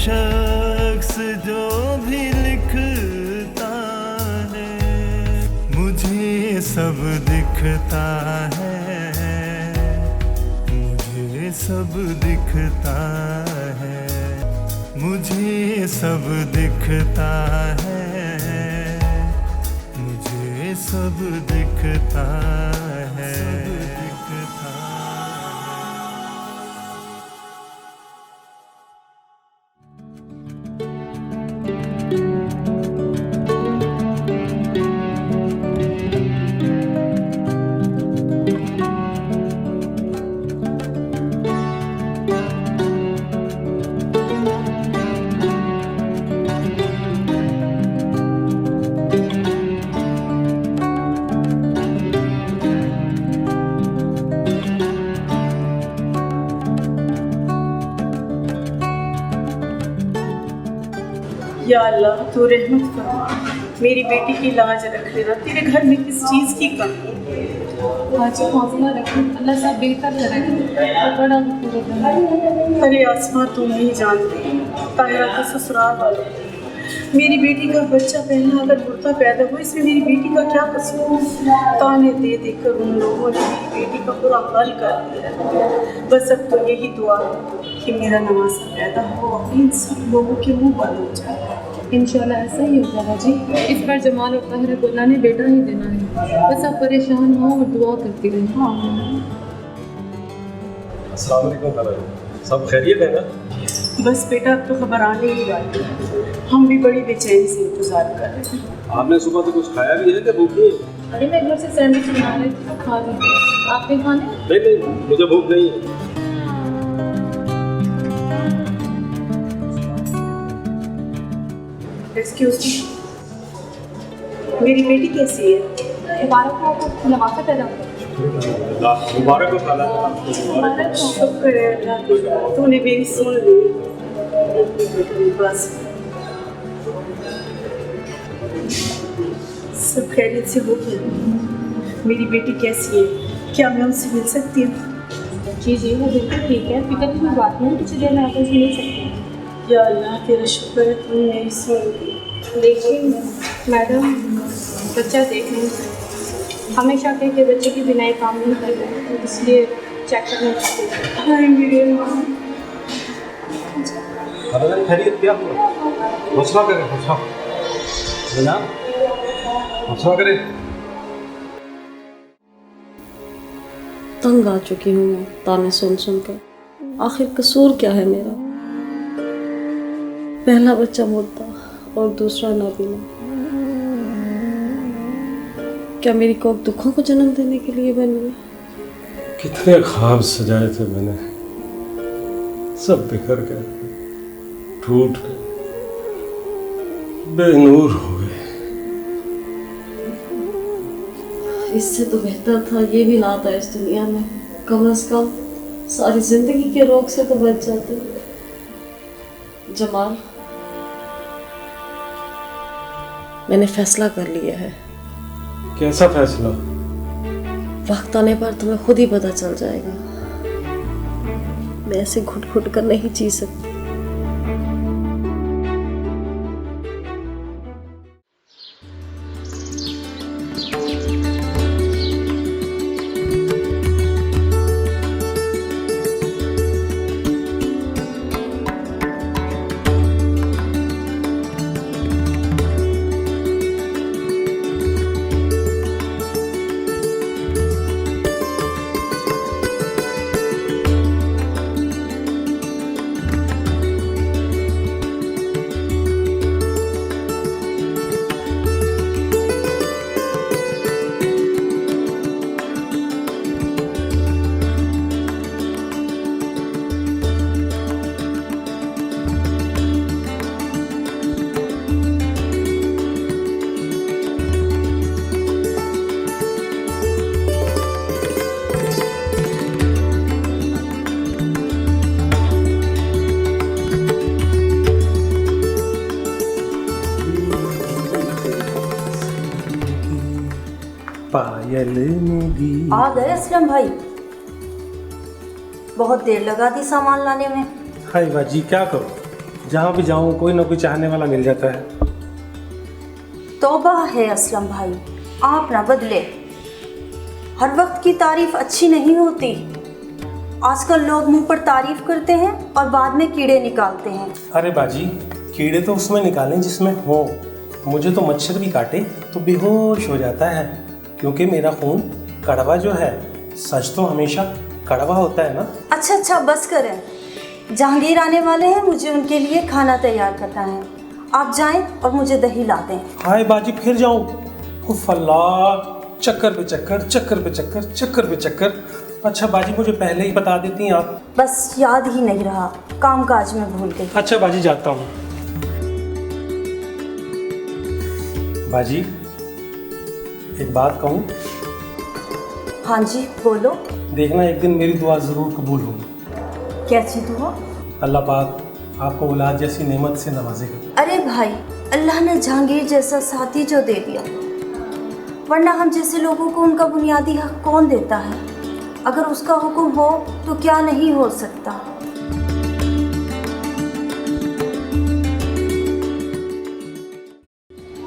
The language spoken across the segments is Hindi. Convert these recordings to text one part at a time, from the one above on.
शख्स जो भी लिखता है, मुझे सब दिखता है, मुझे सब दिखता है, मुझे सब दिखता है, मुझे सब दिखता है, दिखता है। या अल्लाह तू रहमत कर, मेरी बेटी की लाज रख लेना। तेरे घर में किस चीज़ की कमी है? आज हौसला रखो, अल्लाह सब बेहतर करेगा। बड़ा अरे आसमां तुम नहीं जानती, ताहिरा के ससुराल वाले, मेरी बेटी का बच्चा पहला अगर मुर्दा पैदा हुआ, इसमें मेरी बेटी का क्या कसूर? ताने दे देकर उन लोगों ने मेरी बेटी का पूरा हल कर दिया। बस अब तो यही दुआ कि मेरा नवासा पैदा हो, इन सब लोगों के मुंह बंद हो जाए। इंशाल्लाह ऐसा ही हो जाएगा जी। इस बार जमाल और ताहिरा को अल्लाह ने बेटा ही देना है। बस आप परेशान हो और दुआ करती रहें। अस्सलाम वालेकुम खाला, सब खैरियत है ना? बस बेटा अब तो खबर आने ही वाली है, हम भी बड़ी बेचैनी से इंतजार कर रहे हैं। आपने सुबह से कुछ खाया भी है कि भूख नहीं है? अरे मैं घर से सैंडविच बना रही थी, तो खा ली। आपने खाने? नहीं, मुझे भूख नहीं है। एक्सक्यूज मी, मेरी बेटी कैसी है? मुबारक हो आपको नवासा पैदा हुआ। मुबारक हो खाला। शुक्र है अल्लाह, तूने मेरी सुन ली। बस सब खैरियत से हो गया। मेरी बेटी कैसी है? क्या मैं उनसे मिल सकती हूँ? जी जी वो बिल्कुल ठीक है, फिक्र की कोई बात नहीं। कुछ देर में आप उसे मिल सकते हैं। या अल्लाह तेरा शुक्र है तूने मेरी सुन ली। लेकिन मैडम बच्चा देख नहीं सकते, हमेशा कह के बच्चे की बिनाई काम नहीं कर रहे, तो इसलिए चेक करना चाहते हैं। हाय मेरे माँ, खाला खैरियत क्या हुआ? हौसला करें, हौसला जनाब, हौसला करें। तंग आ चुकी हूँ मैं ताने सुन सुन कर। आखिर कसूर क्या है मेरा? पहला बच्चा मुर्दा और दूसरा नाबीना। क्या मेरी कोख दुखों को जन्म देने के लिए बनी है? कितने ख्वाब सजाए थे मैंने, सब बिखर गए, टूट गए, बेनूर हो गए। इससे तो बेहतर था ये भी ना था इस दुनिया में। कम से कम सारी जिंदगी के रोग से तो बच जाते। जमाल, मैंने फैसला कर लिया है। कैसा फैसला? वक्त आने पर तुम्हें खुद ही पता चल जाएगा। मैं ऐसे घुट घुट कर नहीं जी सकती। पायल मेरी। आ गए असलम भाई, बहुत देर लगा दी सामान लाने में। हाय बाजी, क्या करो, जहाँ भी जाऊँ कोई ना कोई चाहने वाला मिल जाता है। तौबा है असलम भाई, आप ना बदले। हर वक्त की तारीफ अच्छी नहीं होती। आजकल लोग मुंह पर तारीफ करते हैं और बाद में कीड़े निकालते हैं। अरे बाजी, कीड़े तो उसमें निकालें जिसमें हो। मुझे तो मच्छर भी काटे तो बेहोश हो जाता है, क्योंकि मेरा खून कड़वा जो है, सच तो हमेशा कड़वा होता है ना। अच्छा बस करें, जहांगीर आने वाले हैं, मुझे उनके लिए खाना तैयार करना है। आप जाएं और मुझे दही ला दें। हाय बाजी, फिर जाऊँ? उफ अल्लाह, चक्कर पे चक्कर, चक्कर पे चक्कर, चक्कर पे चक्कर। अच्छा बाजी, मुझे पहले ही बता देती हैं आप। बस याद ही नहीं रहा, काम काज में भूल गई। अच्छा बाजी, जाता हूँ। बाजी, एक बात कहूँ? हाँ जी बोलो। देखना एक दिन मेरी दुआ ज़रूर कबूल होगी। कैसी दुआ? अल्लाह पाक आपको औलाद जैसी नेमत से नवाजेगा। अरे भाई, अल्लाह ने जहांगीर जैसा साथी जो दे दिया, वरना हम जैसे लोगों को उनका बुनियादी हक कौन देता है? अगर उसका हुक्म हो तो क्या नहीं हो सकता।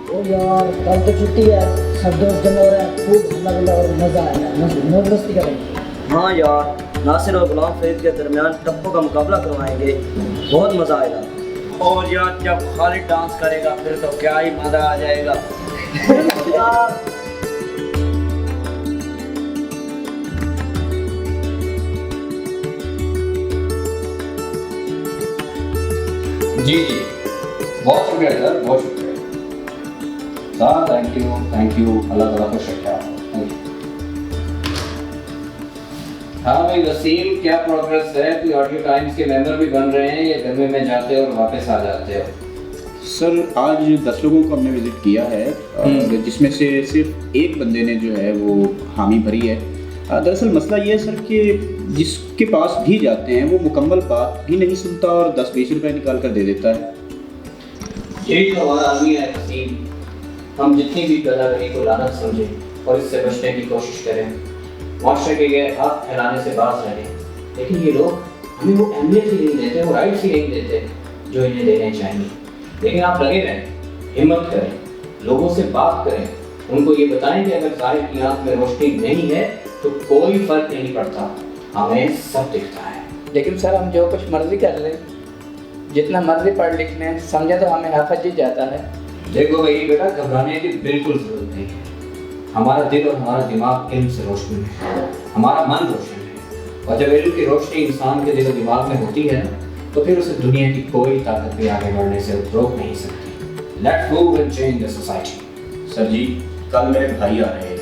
ओ यार, कल तो छुट्टी है, सब दोस्त जमा हो रहे हैं, खूब हल्ला गुल्ला और मज़ा आएगा, मौज मस्ती करेंगे। हाँ यार, नासिर और गुलाम फरीद के दरमियान टप्पो का मुकाबला करवाएंगे, बहुत मज़ा आएगा। और यार जब खालिद डांस करेगा फिर तो क्या ही मज़ा आ जाएगा। जी बहुत शुक्रिया सर, बहुत शुक्रिया सर। थैंक यू, अल्लाह ताला खुश रखे आप। Thank you. हाँ भाई वसीम, क्या प्रोग्रेस है? कोई ऑडियो टाइम्स के मेंबर भी बन रहे हैं या घर में जाते हो और वापस आ जाते हो? सर आज 10 लोगों को हमने विजिट किया है, जिसमें से सिर्फ एक बंदे ने जो है वो हामी भरी है। दरअसल मसला ये है सर कि जिसके पास भी जाते हैं वो मुकम्मल बात भी नहीं सुनता और 10-20 रुपए निकाल कर दे देता है। यही तो हमारा आदमी है वसीम। हम जितनी भी गदागरी को लानत समझें और इससे बचने की कोशिश करें, माशरे के गैर हक फैलाने से बाज रहें, लेकिन ये लोग हमें वो अहमियत ही नहीं देते, वो राइट्स ही नहीं देते जो इन्हें देने चाहिए। लेकिन आप लगे रहें, हिम्मत करें, लोगों से बात करें, उनको ये बताएं कि अगर ज़ाहिर की आंख में रोशनी नहीं है तो कोई फर्क नहीं पड़ता, हमें सब दिखता है। लेकिन सर हम जो कुछ मर्जी कर लें, जितना मर्जी पढ़ लिख लें, समझे तो हमें हाफत जी जाता है। देखो भाई बेटा, घबराने की बिल्कुल जरूरत नहीं है। हमारा दिल और हमारा दिमाग इल्म से रोशन है, हमारा मन रोशन है, और जब इल्म की रोशनी इंसान के दिल और दिमाग में होती है तो फिर उसे दुनिया की कोई ताकत भी आगे बढ़ने से रोक नहीं सकती। Let's move and change the society. Sir ji, कल मेरे भाई आ रहे हैं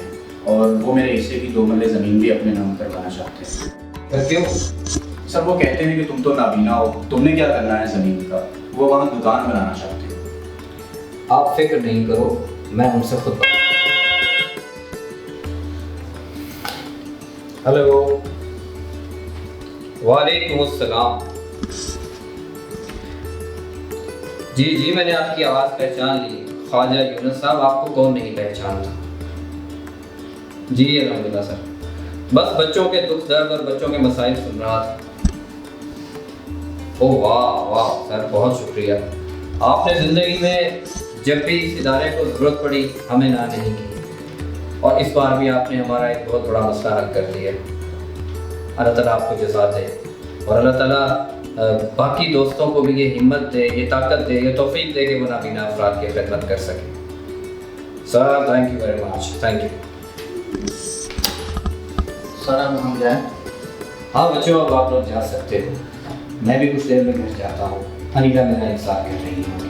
और वो मेरे हिस्से की 2 मरले ज़मीन भी अपने नाम करवाना चाहते हैं। पर क्यों? सर वो कहते हैं कि तुम तो नाबीना हो, तुमने क्या करना है ज़मीन का? वो वहाँ दुकान बनाना चाहते हैं। आप फिक्र नहीं करो, मैं उनसे खुद। हेलो, वालेकुम अस्सलाम। जी मैंने आपकी आवाज़ पहचान ली। ख्वाजा यूनुस साहब, आपको कौन नहीं पहचानता? जी अल्हम्दुलिल्लाह सर, बस बच्चों के दुख दर्द और बच्चों के मसाइल सुन रहा था। ओह वाह सर, बहुत शुक्रिया। आपने ज़िंदगी में जब भी इस इदारे को ज़रूरत पड़ी हमें ना नहीं की, और इस बार भी आपने हमारा एक बहुत बड़ा मसला हल कर दिया। अल्लाह ताला आपको जज़ा दे, और अल्लाह ताला बाकी दोस्तों को भी ये हिम्मत दे, ये ताकत दे, ये तौफीक दे कि वो नाबीना अफराद की खिदमत कर सके। Sir thank you very much, thank you. Sir हम जाएं? हाँ बच्चों, अब आप लोग जा सकते हो, मैं भी कुछ देर में घर जाता हूँ। अनीता मेरा इंतज़ार कर रही होगी।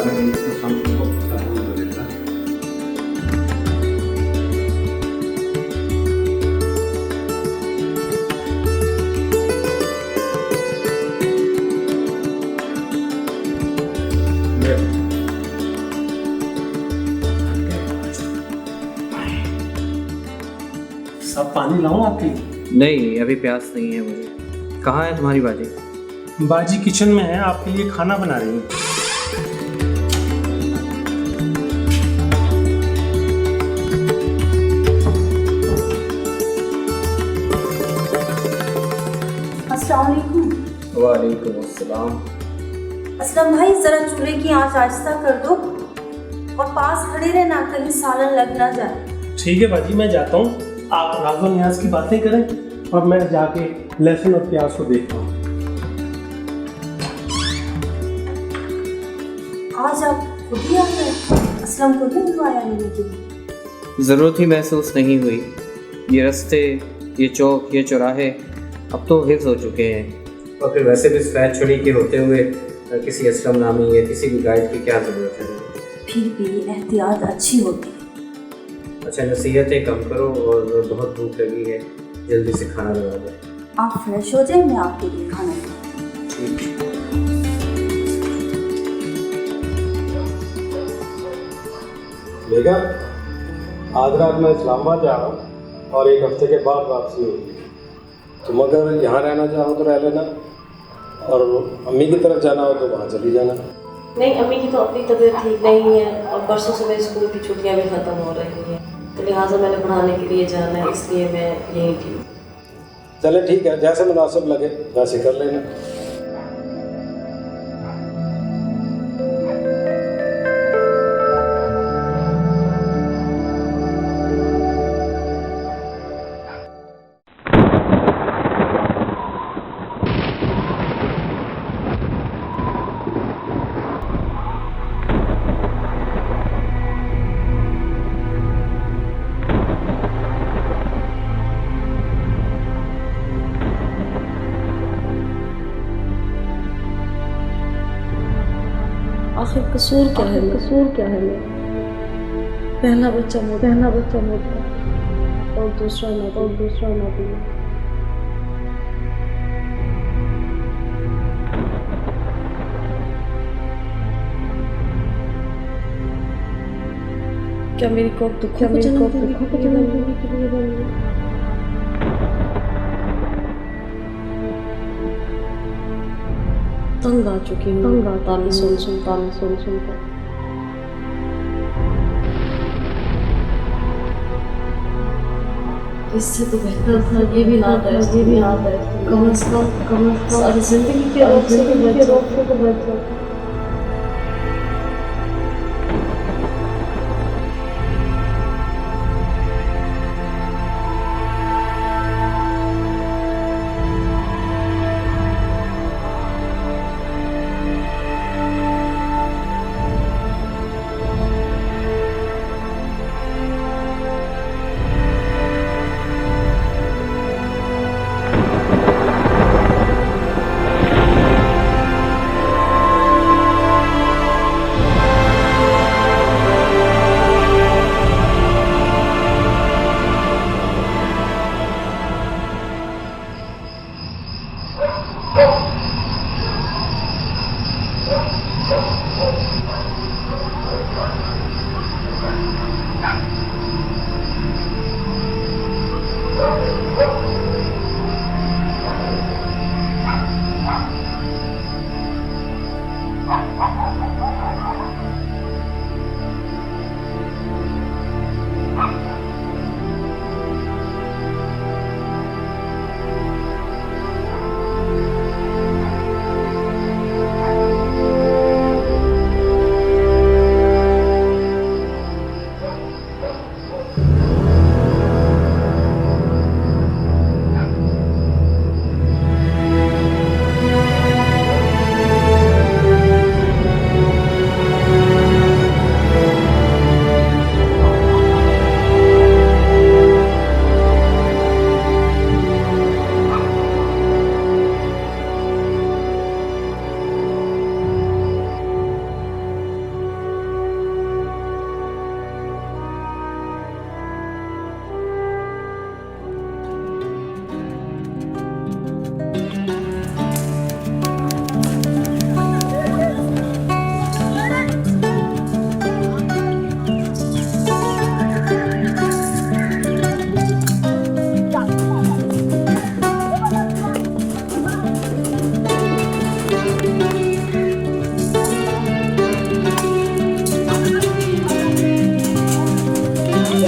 बाद में तो संस्कृत को संपूर्ण कर देता। सब पानी लाऊं आपके लिए? नहीं, अभी प्यास नहीं है मुझे। कहाँ है तुम्हारी बाजी? बाजी किचन में है, आपके लिए खाना बना रही है। अस्सलाम वालेकुम। वालेकुम अस्सलाम। असलम भाई, जरा चूल्हे की आंच आहिस्ता कर दो और पास खड़े रहना, कहीं सालन लग ना जाए। ठीक है बाजी, मैं जाता हूँ। आप राजो नियाज की बातें करें और मैं जाके लहसुन और प्याज को देखता हूँ। आज आप खुद ही आ गए, असलम को नहीं बुलाया लेने के लिए? ज़रूरत ही महसूस नहीं हुई। ये रास्ते, ये चौक, ये चौराहे अब तो हिफ्ज़ हो चुके हैं। और फिर वैसे भी सफ़ेद छड़ी के होते हुए किसी असलम नामी या किसी भी गाइड की क्या ज़रूरत है? फिर भी एहतियात अच्छी होती है। अच्छा, नसीहतें कम करो और बहुत भूख लगी है, जल्दी से खाना बना दो। आप फ्रेश हो जाए, मैं आपके लिए खाना बनाऊं। ठीक। बेगम, आज रात मैं इस्लामाबाद जा रहा हूँ और एक हफ्ते के बाद वापसी होगी। तुम अगर यहाँ रहना चाहो तो रह लेना, और अम्मी की तरफ जाना हो तो वहाँ चली जाना। नहीं, अम्मी की तो अपनी तबीयत ठीक नहीं है और परसों सुबह स्कूल की छुट्टियां भी ख़त्म हो रही हैं, तो लिहाजा मैंने पढ़ाने के लिए जाना है, इसलिए मैं यहीं थी। चले ठीक है, जैसे मुनासिब लगे वैसे कर लेना। आखिर कसूर क्या है? मेरा पहला बच्चा मोटा और दूसरा नबी। क्या मेरी कोख दुखों को जन्म देने के लिए बनी है? तंग आ चुकी हूँ ताने सुन कर। इससे तो बेहतर था ये भी ना था। कम से कम सारी जिंदगी के रोग से तो बच जाता।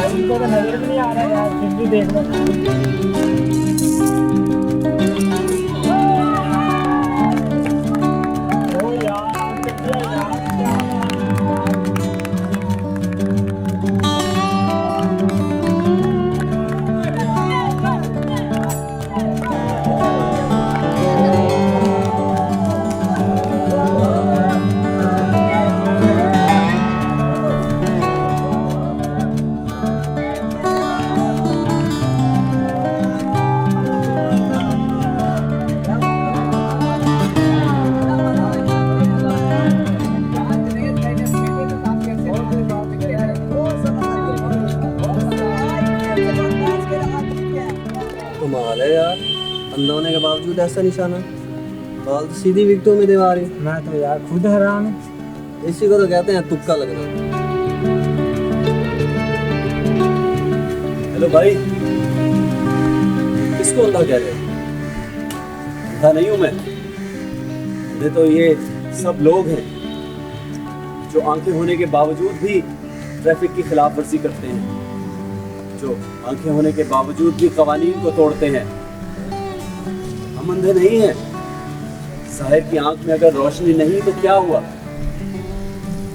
इनको तो नजर भी नहीं आ रहा यार, फिर भी देख लो। कमाल है यार, अंधा होने के बावजूद ऐसा निशाना, बाल तो सीधी विकटों में दीवार है। मैं तो यार खुद हैरान हूँ। इसी को तो कहते हैं तुक्का लगना। हेलो भाई, किसको अंधा कह रहे हो? अंधा नहीं हूँ मैं। अंधे तो ये सब लोग हैं जो आंखें होने के बावजूद भी ट्रैफिक की खिलाफ वर्जी करते हैं, जो आंखें होने के बावजूद भी कवानीन को तोड़ते हैं। हम अंधे नहीं हैं। साहिर की आंख में अगर रोशनी नहीं तो क्या हुआ?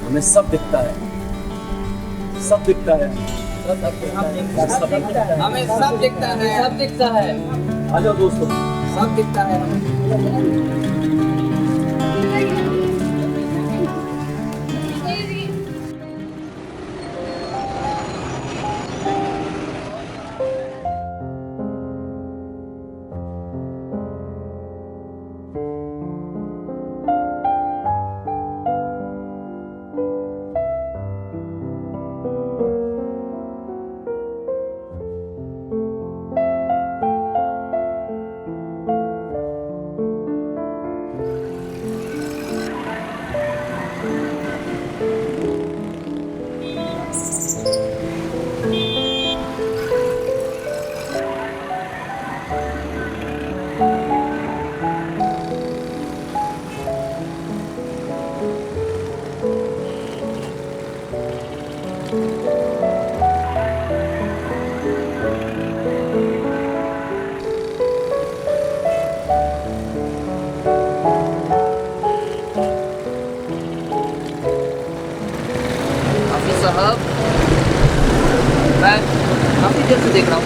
हमें सब दिखता है, सब दिखता है, हमें सब दिखता है, सब दिखता है। आ जाओ दोस्तों, सब दिखता है। साहब, मैं काफ़ी देर से देख रहा हूँ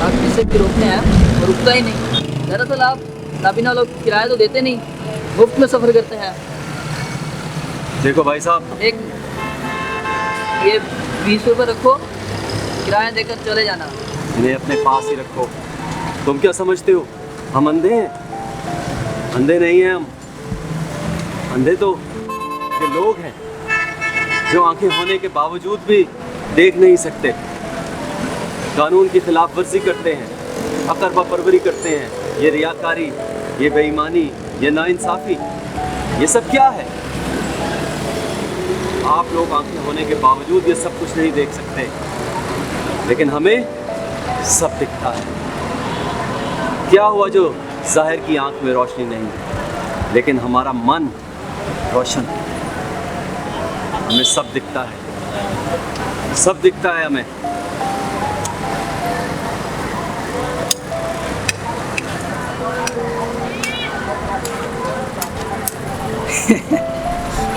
आप किसे भी रोकते हैं और रुकता ही नहीं। दरअसल आप नाबीना लोग किराया तो देते नहीं, मुफ्त में सफ़र करते हैं। देखो भाई साहब, एक ये 20 रुपये रखो, किराया देकर चले जाना। इन्हें अपने पास ही रखो। तुम क्या समझते हो हम अंधे हैं? अंधे नहीं हैं हम। अंधे तो ये लोग हैं जो आंखें होने के बावजूद भी देख नहीं सकते, कानून की खिलाफ वर्जी करते हैं, अकरबा परवरी करते हैं। ये रियाकारी, ये बेईमानी, ये नाइंसाफ़ी, ये सब क्या है? आप लोग आंखें होने के बावजूद ये सब कुछ नहीं देख सकते, लेकिन हमें सब दिखता है। क्या हुआ जो ज़ाहिर की आंख में रोशनी नहीं, लेकिन हमारा मन रोशन है। हमें सब दिखता है, सब दिखता है हमें।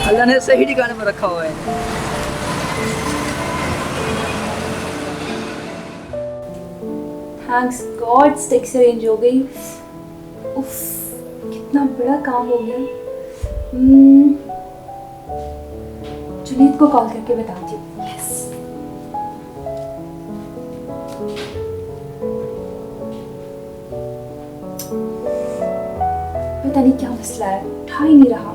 अल्लाह ने सही ठिकाने पर रखा हुआ है। थैंक्स गॉड स्टिक्स अरेंज हो गई। उफ, कितना बड़ा काम हो गया। जुनीद को कॉल करके बताती हूँ। यस। पता नहीं क्या मसला है, उठा ही नहीं रहा।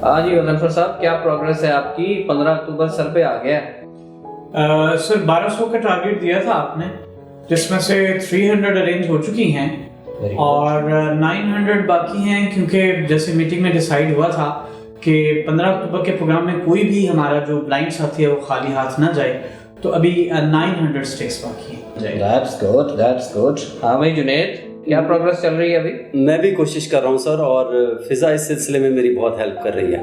हाँ जी गजनफर साहब, क्या प्रोग्रेस है आपकी? 15 अक्टूबर सर पे आ गया है। सर 1200 का टारगेट दिया था आपने, जिसमें से 300 अरेंज हो चुकी हैं और 900 बाकी हैं, क्योंकि जैसे मीटिंग में डिसाइड हुआ था कि 15 अक्टूबर के प्रोग्राम में कोई भी हमारा जो ब्लाइंड साथी है वो खाली हाथ ना जाए, तो अभी 900 स्टिक्स बाकी हैं। That's good, that's good। हाँ भाई जुनेद, क्या प्रोग्रेस चल रही है अभी? मैं भी कोशिश कर रहा हूँ सर, और फिजा इस सिलसिले में मेरी बहुत हेल्प कर रही है।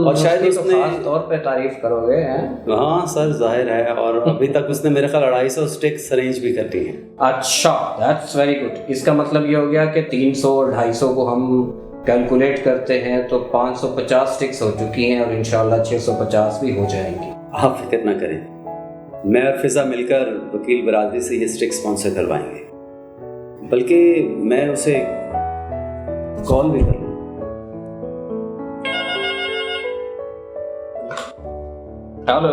और शायद उसकी तो उसने खास तौर पे तारीफ करोगे हैं? हाँ सर, जाहिर है। और अभी तक उसने मेरे ख्याल 250 स्टिक्स अरेंज भी कर दी हैं। अच्छा, दैट्स वेरी गुड। इसका मतलब ये हो गया कि 300 और 250 को हम कैलकुलेट करते हैं तो 550 स्टिक्स हो चुकी हैं और इंशाल्लाह 650 भी हो जाएंगी। आप फिक्र ना करें, मैं और फिजा मिलकर वकील बरादरी से ये स्टिक्स स्पॉन्सर करवाएंगे। बल्कि मैं उसे कॉल भी कर लूँ। हेलो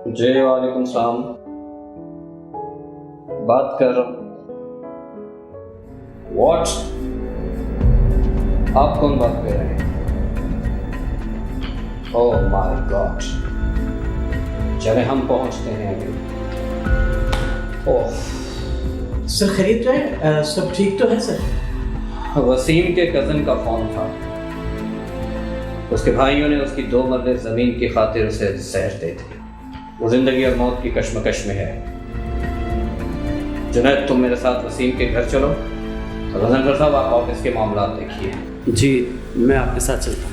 जी, वालेकुम सलाम। बात कर रहा हूँ। व्हाट? आप कौन बात कर रहे हैं? ओह माय गॉड, चले हम पहुंचते हैं अभी। ओह सर खरीद तो है, सब ठीक तो है सर? वसीम के कज़न का फ़ोन था। उसके भाइयों ने उसकी 2 मरले ज़मीन की खातिर उसे जहर दे दी। वो ज़िंदगी और मौत की कश्मकश में है। जुनैद, तुम मेरे साथ वसीम के घर चलो। गजनफर साहब, आप ऑफिस के मामला देखिए। जी, मैं आपके साथ चलता हूँ।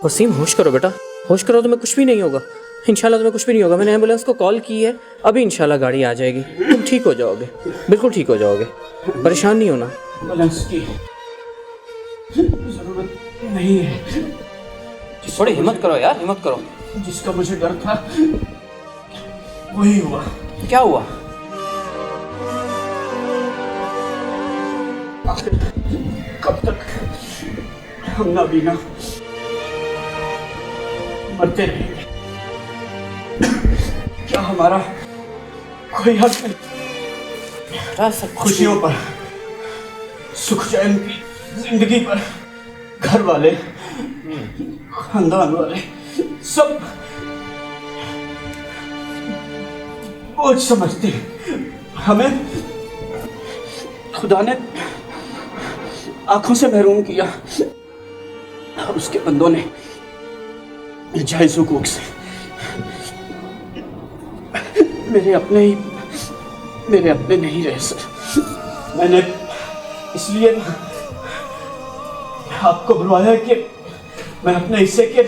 वसीम, होश करो बेटा, होश करो, तुम्हें कुछ भी नहीं होगा। इंशाल्लाह तुम्हें कुछ भी नहीं होगा। मैंने एम्बुलेंस को कॉल की है, अभी इंशाल्लाह गाड़ी आ जाएगी। तुम ठीक हो जाओगे, बिल्कुल ठीक हो जाओगे, परेशान नहीं होना। एम्बुलेंस की जरूरत नहीं है। थोड़ी हिम्मत करो यार, हिम्मत करो। जिसका मुझे डर था वही हुआ। क्या हुआ? कब तक हम नाबीना मरते रहेंगे? क्या हमारा कोई हक नहीं? खुशियों पर, सुख चैन की जिंदगी पर घर वाले, खानदान वाले सब बोझ समझते हैं। हमें खुदा ने आंखों से महरूम किया और उसके बंदों ने जायज़ हुकूक से मेरे अपने नहीं रहे सर। मैंने इसलिए आपको बुलवाया कि मैं अपने हिस्से के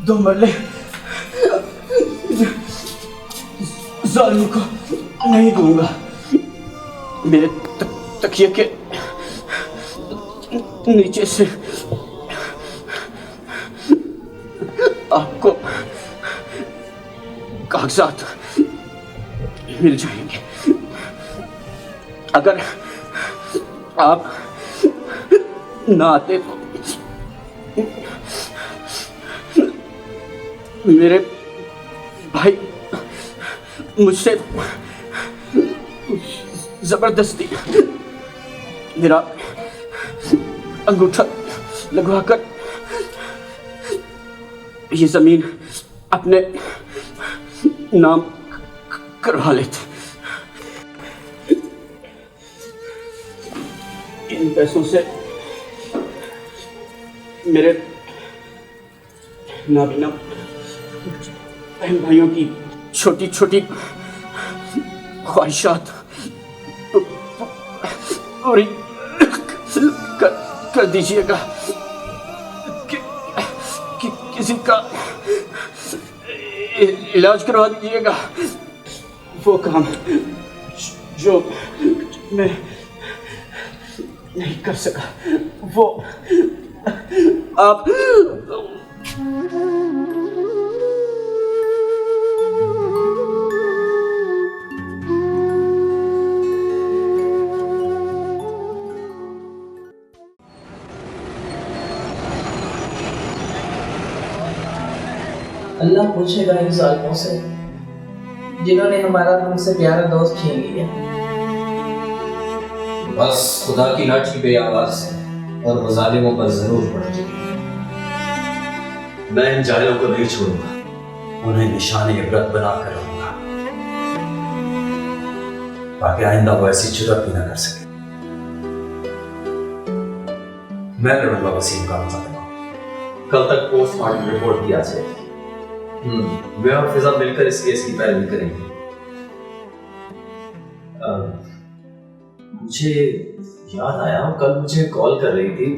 2 मरले जालिम को नहीं दूंगा। मेरे तकिए के नीचे से आपको कागजात मिल जाएंगे। अगर आप ना आते तो मेरे भाई मुझसे जबरदस्ती मेरा अंगूठा लगवाकर ये जमीन अपने नाम करवा लेते। इन पैसों से मेरे नाबीना बहन भाइयों की छोटी छोटी ख्वाहिशात पूरी कर दीजिएगा। किसी का इलाज करवा दीजिएगा। वो काम जो मैं नहीं कर सका वो आप अल्लाह पूछेगा इन जालिमों से जिन्होंने हमारा हमसे प्यारा दोस्त छीन लिया। बस खुदा की लाठी बेआवाज है और वो जालिमों पर जरूर पड़ती है। मैं इन जालिमों को नहीं छोड़ूंगा, उन्हें निशान इबरत बना कर रहूंगा। ताकि आइंदा वो ऐसी जुर्रत भी ना कर सके। मैं लड़ूंगा वसीम का मुकदमा। कल तक पोस्टमार्टम रिपोर्ट दी आ जाएगी। मैं और फिजा मिलकर इस केस की पैरवी करेंगे। मुझे याद आया, कल मुझे कॉल कर रही थी,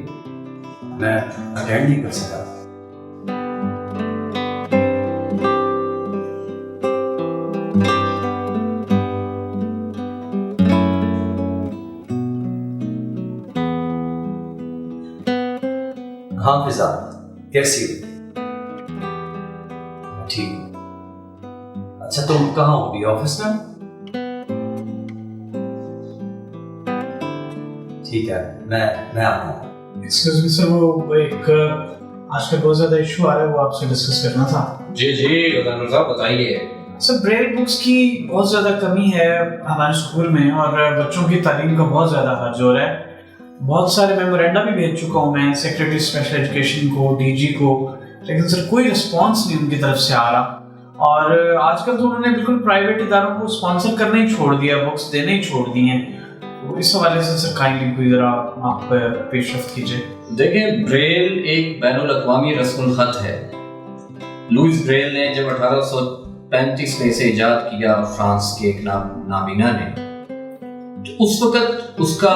मैं अटेंड नहीं कर सका। हाँ फिजा, कैसी हो? ठीक। अच्छा तुम कहाँ हो अभी? ऑफिस में? ठीक है, मैं आता हूँ। एक्सक्यूज मी सर, वो एक आजकल बहुत ज़्यादा इशू आ रहा है, वो आपसे डिस्कस करना था। जी गजानर साहब बताइए। सर ब्रेल बुक्स की बहुत ज़्यादा कमी है हमारे स्कूल में, और बच्चों की तालीम का बहुत ज़्यादा हर्ज हो रहा है। बहुत सारे मेमोरेंडा भी भेज चुका हूँ मैं सेक्रेटरी स्पेशल एजुकेशन को, डीजी को, लेकिन सर कोई रिस्पांस नहीं उनकी तरफ से आ रहा। और आजकल तो उन्होंने बिल्कुल प्राइवेट इदारों को स्पॉन्सर करना ही छोड़ दिया, बुक्स देने ही छोड़ दिए हैं। तो इस हवाले से सर काइंडली कोई ज़रा आप पेशरफ्त कीजिए। देखें, ब्रेल एक बैनुल अक़वामी रस्मुल ख़त है। लुइस ब्रेल ने जब 1835 में इसे इजाद किया फ्रांस के एक नाबीना ने, तो उस वक़्त उसका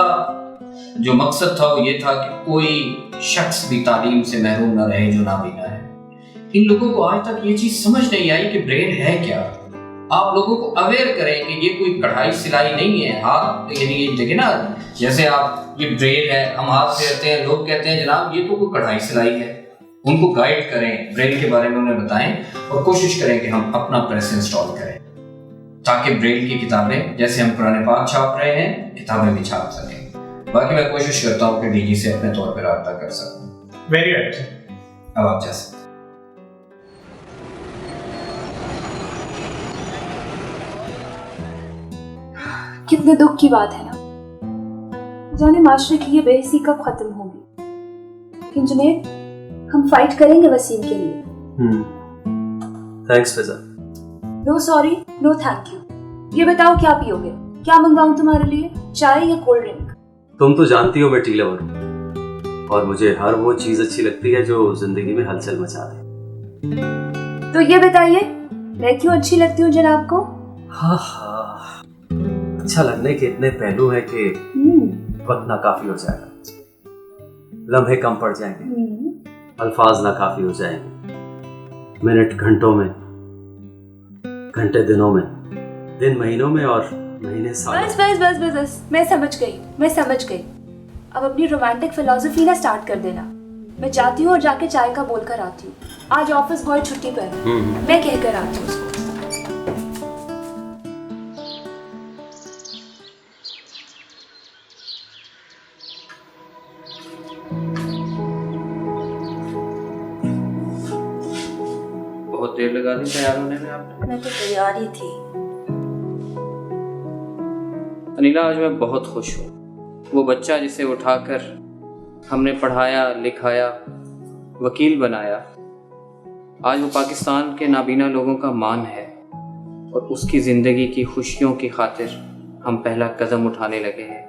जो मकसद था वो ये था कि कोई शख्स भी तालीम से महरूम न रहे जो नाबीना है। इन लोगों को आज तक ये चीज़ समझ नहीं आई कि ब्रेल है क्या। आप लोगों को अवेयर करें कि ये कोई कढ़ाई सिलाई नहीं है, हाथ यानी ये देखिए ना, जैसे आप ये ब्रेल है, हम हाथ फेरते हैं, लोग कहते हैं जनाब ये तो कोई कढ़ाई सिलाई है। उनको गाइड करें, ब्रेल के बारे में उन्हें बताएं और कोशिश करें कि हम अपना प्रेस इंस्टॉल करें ताकि ब्रेल की किताबें जैसे हम कुरान पाक छाप रहे हैं किताबें भी छाप सकें। बाकी मैं कोशिश करता हूँ कि डीजी से अपने तौर पर रब्ता कर सकूँ। Very right. अब आप जा सकते। कितने दुख की बात है ना, जाने माशरे की ये बेइज्जती कब खत्म होगी। लेकिन जुनैद, हम फाइट करेंगे वसीम के लिए। Thanks Fiza. No sorry, no thank you. ये बताओ क्या पियोगे? क्या मंगवाऊं तुम्हारे लिए, चाय या कोल्ड ड्रिंक? तुम तो जानती हो मैं टी लवर हूँ और मुझे हर वो चीज अच्छी लगती है जो जिंदगी में हलचल मचा दे। तो ये बताइए, मैं क्यों अच्छी लगती हूँ जनाब को? हाँ, अच्छा लगने के इतने पहलू हैं कि वक्त ना काफी हो जाएगा, लम्हे कम पड़ जाएंगे, अल्फाज ना काफी हो जाएंगे, मिनट घंटों में, घंटे दिनों में, दिन महीनों में और महीने सालों। बस बस बस बस बस, मैं समझ गई। अब अपनी रोमांटिक फिलॉसफी ना स्टार्ट कर देना। मैं जाती हूँ और जाके चाय का बोल कर आती हूँ। आज ऑफिस बॉय छुट्टी पर है, मैं कह कर आती हूँ उसको। बहुत देर लगा दी तैयार होने में आपने। मैं तो तैयार ही थी। अनिला, आज मैं बहुत खुश हूँ। वो बच्चा जिसे उठाकर हमने पढ़ाया, लिखाया, वकील बनाया, आज वो पाकिस्तान के नाबीना लोगों का मान है और उसकी ज़िंदगी की खुशियों की खातिर हम पहला कदम उठाने लगे हैं।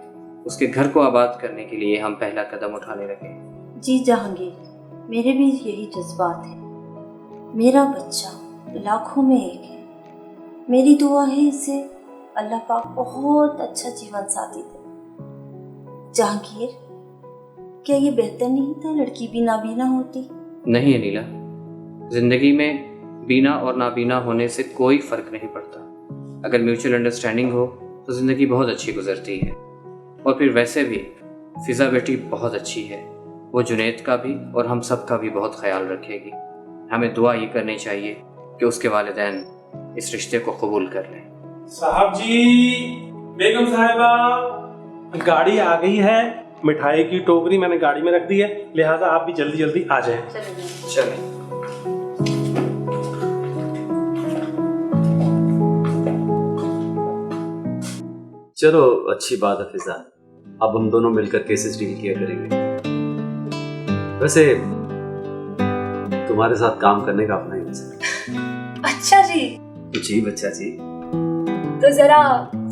उसके घर को आबाद करने के लिए हम पहला कदम उठाने लगे हैं। जी जहांगीर, मेरे भी यही जज्बात है। मेरा बच्चा लाखों में एक है। मेरी दुआ है इसे अल्लाह पाक बहुत अच्छा जीवन साथी दे। जहांगीर, क्या ये बेहतर नहीं था लड़की भी नाबीना होती? नहीं अनिला, जिंदगी में बीना और नाबीना होने से कोई फर्क नहीं पड़ता। अगर म्यूचुअल अंडरस्टैंडिंग हो तो ज़िंदगी बहुत अच्छी गुजरती है। और फिर वैसे भी फिज़ा बेटी बहुत अच्छी है, वो जुनैद का भी और हम सब का भी बहुत ख्याल रखेगी। हमें दुआ ये करनी चाहिए कि उसके वालिदैन इस रिश्ते को कबूल कर लें। साहब जी, बेगम साहिबा, गाड़ी आ गई है। मिठाई की टोकरी मैंने गाड़ी में रख दी है, लिहाजा आप भी जल्दी जल्दी आ जाएं। चलें। चलो अच्छी बात है फिजा, अब हम दोनों मिलकर केसेस डील किया करेंगे। वैसे तुम्हारे साथ काम करने का अपना ही मजा। अच्छा जी। जी बच्चा जी। तो जरा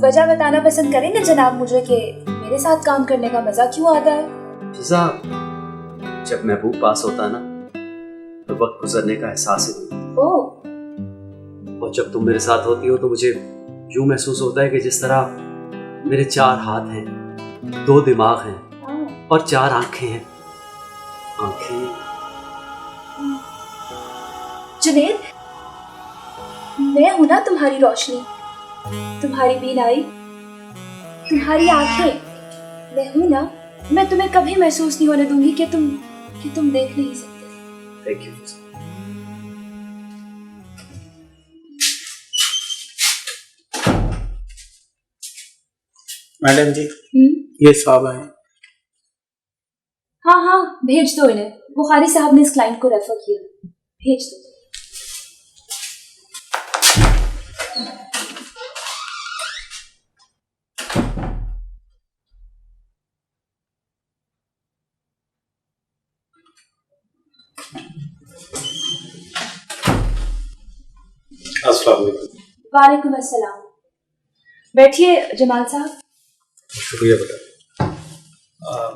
वजह बताना पसंद करें ना जनाब मुझे कि मेरे साथ काम करने का मजा क्यों आता है। फिजा, जब महबूब पास होता है ना तो वक्त गुजरने का एहसास ही नहीं। और जब तुम मेरे साथ होती हो तो मुझे यूं महसूस होता है कि जिस तरह मेरे 4 हाथ हैं, 2 दिमाग हैं और 4 आंखें हैं। आंखें जुनैद, मैं हूं ना तुम्हारी रोशनी, तुम्हारी बीनाई, तुम्हारी आंखें। मैं हूं ना, मैं तुम्हें कभी महसूस नहीं होने दूंगी कि तुम देख नहीं सकते। Thank you. मैडम जी, ये साहब आए। हाँ हाँ, भेज दो इन्हें। बुखारी साहब ने इस क्लाइंट को रेफर किया, भेज दो। अस्सलाम वालेकुम। वालेकुम अस्सलाम। बैठिए जमाल साहब। शुक्रिया बेटा।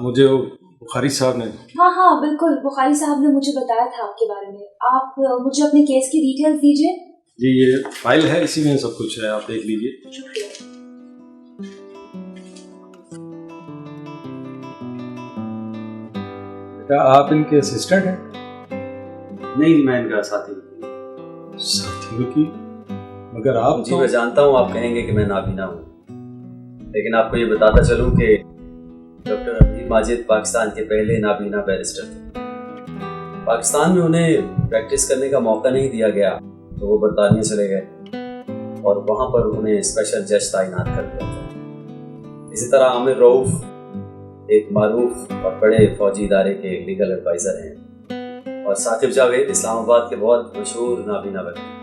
मुझे वो बुखारी साहब ने। हाँ हाँ बिल्कुल, बुखारी साहब ने मुझे बताया था आपके बारे में। आप मुझे अपने केस की डिटेल्स दीजिए। जी, ये फाइल है, इसी में सब कुछ है, आप देख लीजिए। शुक्रिया। बेटा, आप इनके असिस्टेंट हैं? नहीं, मैं इनका साथी की, मगर आप जी मैं जानता हूँ आप कहेंगे कि मैं नाबीना हूँ, लेकिन आपको ये बताता चलूँ कि डॉक्टर अमीर माजिद पाकिस्तान के पहले नाबीना बैरिस्टर थे। पाकिस्तान में उन्हें प्रैक्टिस करने का मौका नहीं दिया गया तो वो बरतानिया चले गए और वहाँ पर उन्हें स्पेशल जज तैनात कर दिया था। इसी तरह आमिर रऊफ एक मारूफ और बड़े फौजी इदारे के लीगल एडवाइज़र हैं और साकिब जावेद इस्लामाबाद के बहुत मशहूर नाबीना व्यक्ति।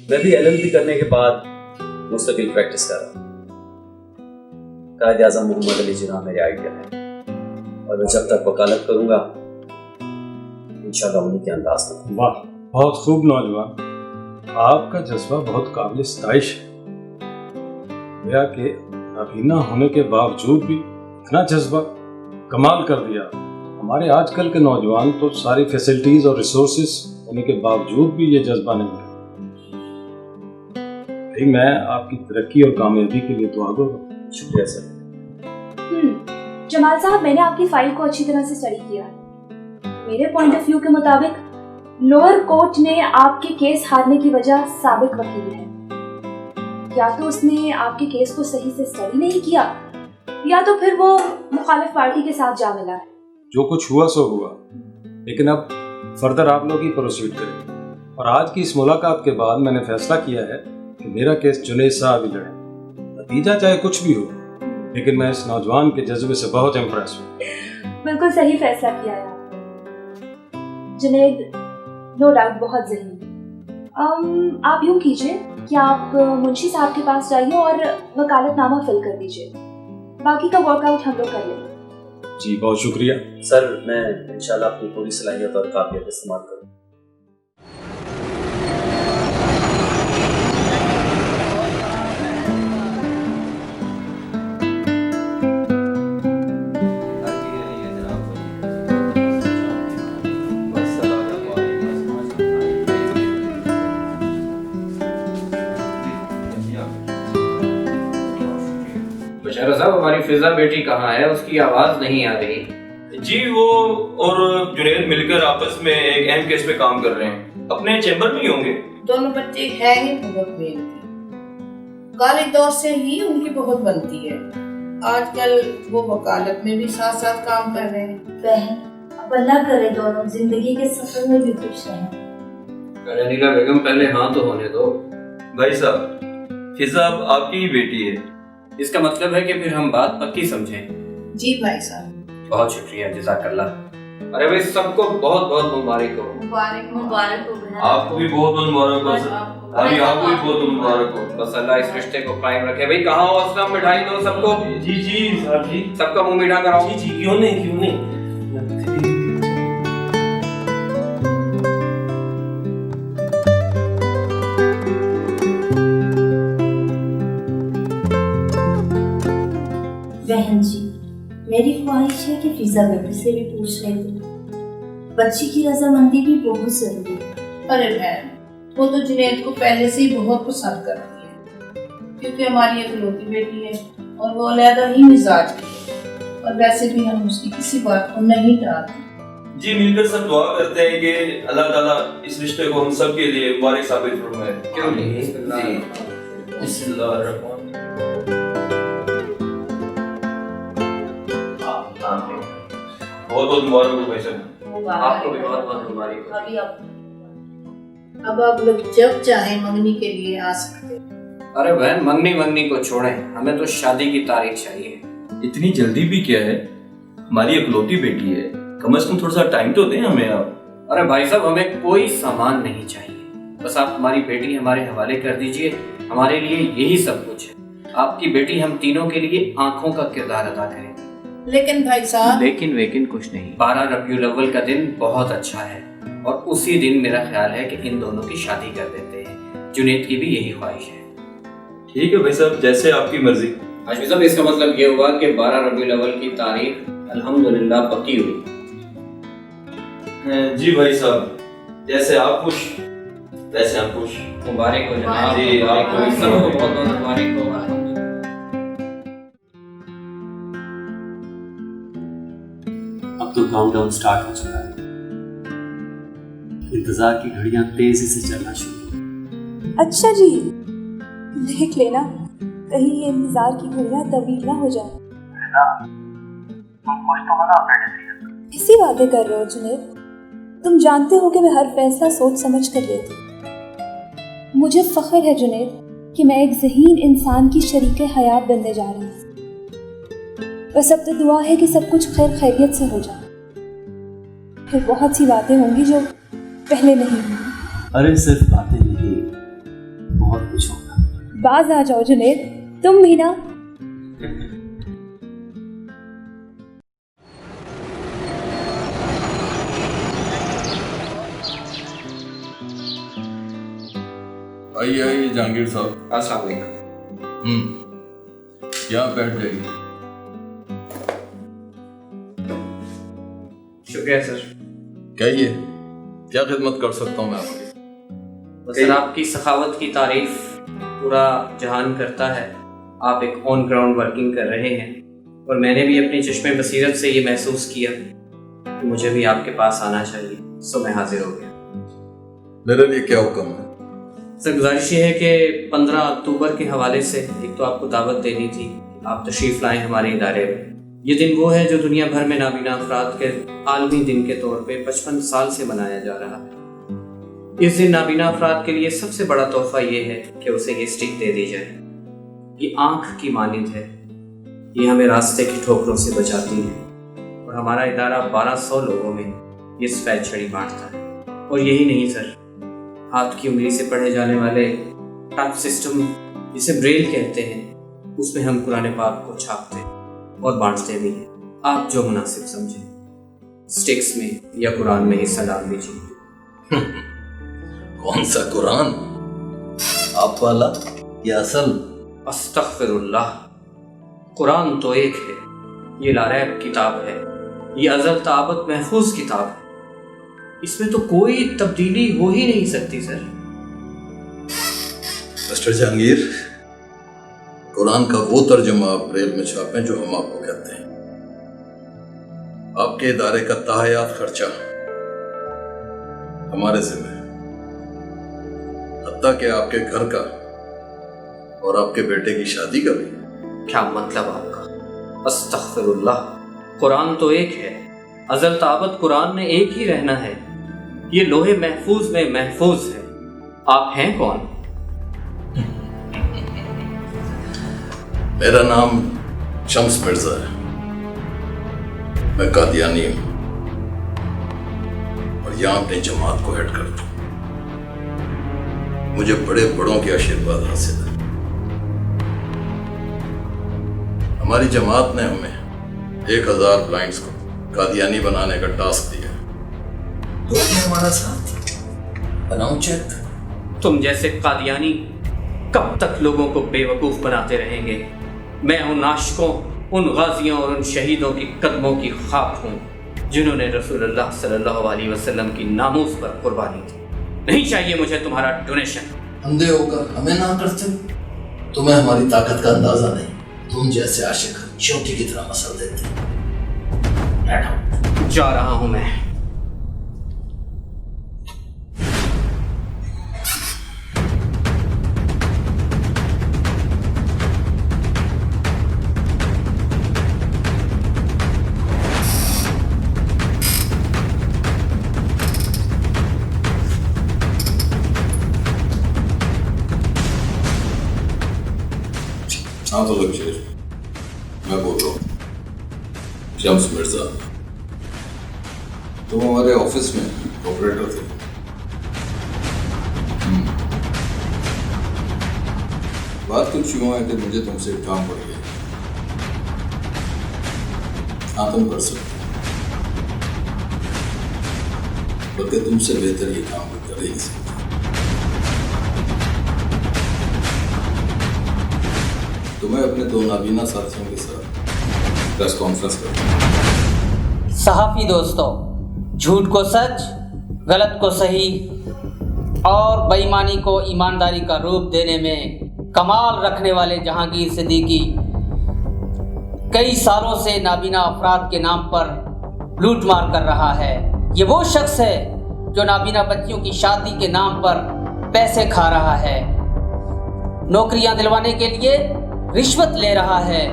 मैं भी LLB करने के बाद मुस्तकिल प्रैक्टिस कर रहा हूँ। कायद आज़म मोहम्मद अली जिन्ना मेरे आइडिया है और मैं जब तक वकालत करूँगा इंशाल्लाह उन्हीं के अंदाज में। वाह, बहुत खूब नौजवान, आपका जज्बा बहुत काबिल सताइश है। गया कि नाबीना होने के बावजूद भी इतना जज्बा, कमाल कर दिया। हमारे आजकल के नौजवान तो सारी फैसिलिटीज और रिसोर्सेज होने के बावजूद भी ये जज्बा नहीं है। मैं आपकी तरक्की और कामयाबी के लिए दुआ करूँगा। शुक्रिया सर। जमाल साहब, मैंने आपकी फाइल को अच्छी तरह से स्टडी किया है। मेरे पॉइंट ऑफ व्यू के मुताबिक लोअर कोर्ट ने आपके केस हारने की वजह साबिक वकील है। या तो उसने आपके केस को सही से स्टडी नहीं किया या तो फिर वो मुखालिफ पार्टी के साथ जा मिला है। जो कुछ हुआ सो हुआ, लेकिन अब फर्दर आप लोग ही प्रोसीड करें। और आज की इस मुलाकात के बाद मैंने फैसला किया है कि मेरा केस जुनैद साहब ही लड़े। नतीजा चाहे कुछ भी हो, लेकिन मैं इस नौजवान के जज्बे से बहुत इम्प्रेस हूँ। बिल्कुल सही फैसला किया है जुनैद, नो डाउट बहुत ज़हीन। आप यूँ कीजिए कि आप मुंशी साहब के पास जाइए और वकालतनामा फिल कर दीजिए। बाकी का वर्कआउट हम लोग कर लेंगे। जी बहुत शुक्रिया सर, मैं इंशाल्लाह अपनी पूरी सलाहियत और काबिलियत इस्तेमाल करूँ। मुशर्रफ साहब, हमारी फिजा बेटी कहाँ है? उसकी आवाज नहीं आ रही। जी, वो और जुनैद मिलकर आपस में एक अहम केस पे काम कर रहे हैं। अपने चैम्बर में ही होंगे। दोनों बच्चे हैं ही बहुत मेहनती। कॉलेज दौर से ही उनकी बहुत बनती है। आजकल वो वकालत में भी साथ साथ काम कर रहे हैं। बहन, अब अल्लाह करे दोनों जिंदगी के सफर में भी खुश रहें। अरे नीला बेगम, पहले हाँ तो होने दो। भाई साहब, फिजा अब आपकी ही बेटी है। इसका मतलब है कि फिर हम बात पक्की समझें। जी भाई साहब। बहुत शुक्रिया, जज़ाकल्लाह। अरे भाई, सबको बहुत बहुत मुबारक हो। मुबारक मुबारक हो। आपको भी बहुत बहुत मुबारक हो। अभी आपको भी बहुत मुबारक हो। बस अल्लाह इस रिश्ते को कायम रखे। भाई कहाँ हो असलम? मिठाई दो सबको। जी जी साहब जी। सबका मुंह मीठा कराओ। जी जी, क्यों नहीं, क्यों नहीं। मेरी ख्वाहिश है कि फिजा बेबी से भी पूछ लेती। बच्ची की रजामंदी भी बहुत जरूरी है। अरे बहन, वो तो जुनैद को पहले से ही बहुत पसंद करती है, क्योंकि हमारी इकलौती बेटी है और वो अलहदा ही मिजाज की है, और वैसे भी हम उसकी किसी बात को नहीं टालते। जी, मिलकर सब दुआ करते हैं कि अल्लाह ताला इस रिश्ते को हम सब के लिए मुबारक साबित फरमाए। क्यों नहीं? बहुत बहुत मुबारक हो भाई साहब। आपको भी बहुत बहुत मुबारक हो। अभी अब आप लोग जब चाहे मंगनी के लिए आ सकते हैं। अरे बहन, मंगनी को छोड़ें, हमें तो शादी की तारीख चाहिए। इतनी जल्दी भी क्या है, हमारी इकलौती बेटी है, कम से कम थोड़ा सा टाइम तो दें हमें आप। अरे भाई साहब, हमें कोई सामान नहीं चाहिए, बस आप हमारी बेटी हमारे हवाले कर दीजिए, हमारे लिए यही सब कुछ है। आपकी बेटी हम तीनों के लिए आंखों का किरदार अदा करें। लेकिन भाई साहब, लेकिन कुछ नहीं। 12 रबीउल अव्वल का दिन बहुत अच्छा है और उसी दिन मेरा ख्याल है कि इन दोनों की शादी कर देते हैं। जुनैद की भी यही ख्वाहिश है। ठीक है भाई साहब, जैसे आपकी मर्जी। हाशमी साहब, इसका मतलब ये हुआ कि 12 रबीउल अव्वल की तारीख अल्हम्दुलिल्लाह पक्की हुई। जी भाई साहब, जैसे आप खुश वैसे हम खुश। मुबारक हो जनाब। जी, आपको भी सबको बहुत बहुत मुबारक हो। अब तो काउंटडाउन स्टार्ट हो चुका है। इंतजार की घड़ियां तेजी से चलना शुरू। अच्छा जी, देख लेना कहीं ये इंतजार की घड़ियां तवील ना हो जाए। ऐसी बातें कर रहे हो जुनैद, तुम जानते हो कि मैं हर फैसला सोच समझ कर लेती हूँ। मुझे फख्र है जुनैद कि मैं एक ज़हीन इंसान की शरीके हयात बनने जा रही हूँ। बस अब तो दुआ है कि सब कुछ खैर खैरियत से हो जाए। फिर बहुत सी बातें होंगी जो पहले नहीं हुई। अरे सिर्फ बातें नहीं, बहुत कुछ होगा। बाज आ जाओ जुनैद, तुम भी ना। आइए जहांगीर साहब। अस्सलाम वालेकुम। यहाँ बैठ जाइए। शुक्रिया सर। कहिए, क्या खिदमत कर सकता हूँ मैं आपकी? सर, आपकी सखावत की तारीफ पूरा जहान करता है। आप एक ऑन ग्राउंड वर्किंग कर रहे हैं और मैंने भी अपनी चश्मे बसीरत से ये महसूस किया कि मुझे भी आपके पास आना चाहिए, सो मैं हाजिर हो गया। मेरे लिए क्या हुक्म है? सर, गुजारिश ये है कि 15 अक्टूबर के हवाले से एक तो आपको दावत देनी थी, आप तशरीफ़ लाएं हमारे इदारे में। ये दिन वो है जो दुनिया भर में नाबीना अफराद के आलमी दिन के तौर पे 55 साल से मनाया जा रहा है। इस दिन नाबीना अफराद के लिए सबसे बड़ा तोहफा ये है कि उसे ये स्टिक दे दी जाए। ये आँख की मानिंद है, ये हमें रास्ते की ठोकरों से बचाती है और हमारा इदारा 1200 लोगों में ये सफेद छड़ी बांटता है। और यही नहीं सर, हाथ की उंगली से पढ़े जाने वाले टच सिस्टम जिसे ब्रेल कहते हैं, उसमें हम कुरान पाक को छापते और बांटते भी हैं। आप जो मुनासिब समझें, स्टिक्स में या कुरान में हिस्सा डाल दीजिए। कौन सा कुरान? आप वाला या असल? अस्तगफिरुल्लाह, कुरान तो एक है, ये लारैब किताब है, ये अज़ल ताबत महफूज किताब है, इसमें तो कोई तब्दीली हो ही नहीं सकती सर। मिस्टर जहांगीर, कुरान का वो तर्जुमा आप ब्रेल में छापें जो हम आपको कहते हैं। आपके इदारे का ताहयात खर्चा हमारे जिम्मे है, हत्ता कि आपके घर का और आपके बेटे की शादी का भी। क्या मतलब आपका? अस्तगफिरुल्लाह, कुरान तो एक है, अज़ल ताबत कुरान में एक ही रहना है, ये लोहे महफूज में महफूज है। आप हैं कौन? मेरा नाम शम्स मिर्जा है, मैं कादियानी हूं और यहाँ अपनी जमात को हेड करता हूं। मुझे बड़े बड़ों के आशीर्वाद हासिल है। हमारी जमात ने हमें 1000 ब्लाइंड्स को कादियानी बनाने का टास्क दिया। तो हमारा साथ बनाओ चेक। तुम जैसे कादियानी कब तक लोगों को बेवकूफ बनाते रहेंगे? मैं उन नाशकों उन गाजियों और उन शहीदों की कदमों की खाक हूँ जिन्होंने रसूलुल्लाह सल्लल्लाहु अलैहि वसल्लम की नामूस पर कुर्बानी दी। नहीं चाहिए मुझे तुम्हारा डोनेशन। अंधे होकर हमें ना करते, तुम्हें हमारी ताकत का अंदाजा नहीं। तुम जैसे आशिक चोटी की तरह मसल देते। जा रहा हूं मैं। हाँ तो लबशेर, मैं बोल रहा हूँ शम्स मिर्जा। तुम हमारे ऑफिस में ऑपरेटर थे। बात कुछ यूँ है कि मुझे तुमसे एक काम पड़ गया। हाँ तुम कर सकते, बल्कि तुमसे बेहतर ये काम कर ही नहीं सकते। तुम्हें अपने 2 नाबीना साथियों के साथ प्रेस कॉन्फ्रेंस करना। सहाफी दोस्तों, झूठ को सच, गलत को सही और बेईमानी को ईमानदारी का रूप देने में कमाल रखने वाले जहांगीर सिद्दीकी कई सालों से नाबीना अफराद के नाम पर लूटमार कर रहा है। ये वो शख्स है जो नाबीना बच्चियों की शादी के नाम पर पैसे खा रहा है, नौकरियां दिलवाने के लिए रिश्वत ले रहा है।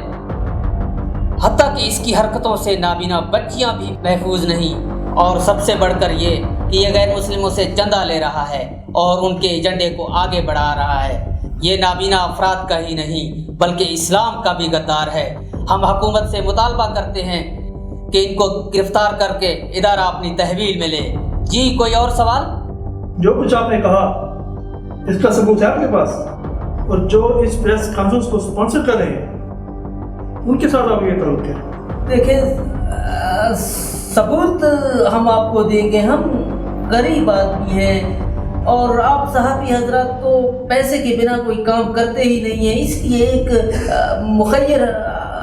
हत्ता कि इसकी हरकतों से नाबीना बच्चियां भी महफूज नहीं, और सबसे बढ़कर ये कि ये गैर मुस्लिमों से चंदा ले रहा है और उनके एजेंडे को आगे बढ़ा रहा है। ये नाबीना अफराद का ही नहीं बल्कि इस्लाम का भी गद्दार है। हम हुकूमत से मुतालबा करते हैं कि इनको गिरफ्तार करके इदारा अपनी तहवील में ले। जी कोई और सवाल? जो कुछ आपने कहा इसका सबूत है आपके पास? और जो इस प्रेस कॉन्फ्रेंस को स्पॉन्सर कर रहे हैं उनके साथ आप ये ताल्लुक है? देखिए सबूत हम आपको देंगे, हम गरीब आदमी हैं और आप सहाफी हजरात तो पैसे के बिना कोई काम करते ही नहीं है, इसलिए एक मुखय्यर